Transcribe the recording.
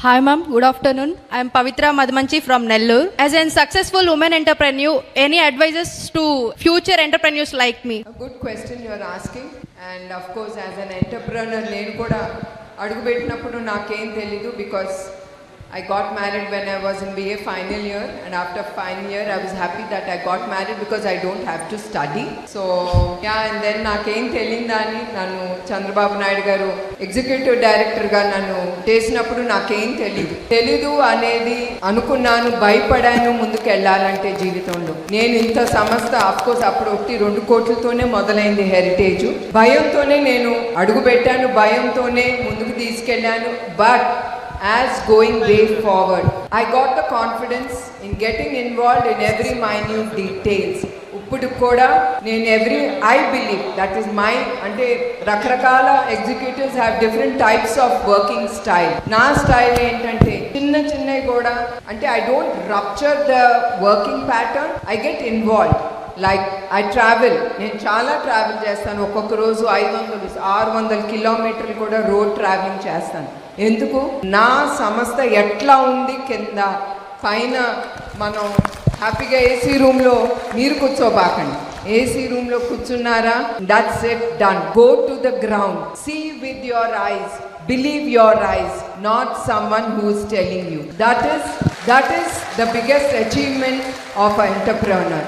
Hi ma'am, good afternoon. I am Pavitra Madmanchi from Nellore. As a successful woman entrepreneur, any advices to future entrepreneurs like me? A good question you are asking, and of course as an entrepreneur నేను కూడా అడుగుపెట్టినప్పుడు నాకేం తెలీదు because I got married when I was in BA final year, and after final year I was happy that I got married because I don't have to study. So yeah, and then నాకేం తెలియదని నన్ను చంద్రబాబు నాయుడు గారు executive డైరెక్టర్గా నన్ను చేసినప్పుడు నాకేం తెలీదు అనేది అనుకున్నాను, భయపడాను ముందుకు వెళ్ళాలంటే జీవితంలో. నేను ఇంత సంస్థ అఫ్కోర్స్ అప్పుడు 1-2 కోట్లతోనే మొదలైంది హెరిటేజ్. భయంతోనే నేను అడుగుపెట్టాను, భయంతోనే ముందుకు తీసుకెళ్ళాను. But as going way forward, I got the confidence in getting involved in every minute details. ఇప్పుడు కూడా నేను I believe that is my అంటే రకరకాల executives have different types of working style. నా స్టైల్ ఏంటంటే చిన్నవి కూడా అంటే I don't rupture the working pattern, I get involved. Like I travel, నేను చాలా ట్రావెల్ చేస్తాను. ఒక్కొక్క రోజు 500-600 కిలోమీటర్లు కూడా రోడ్ ట్రావెలింగ్ చేస్తాను. ఎందుకు? నా సంస్థ ఎట్లా ఉంది కింద పైన మనం హ్యాపీగా ఏసీ రూమ్లో మీరు కూర్చోబాకండి. ఏసీ రూమ్లో కూర్చున్నారా, that's it, done. Go to the ground, see with your eyes, believe your eyes, not someone who is telling you. That is the biggest achievement of an entrepreneur.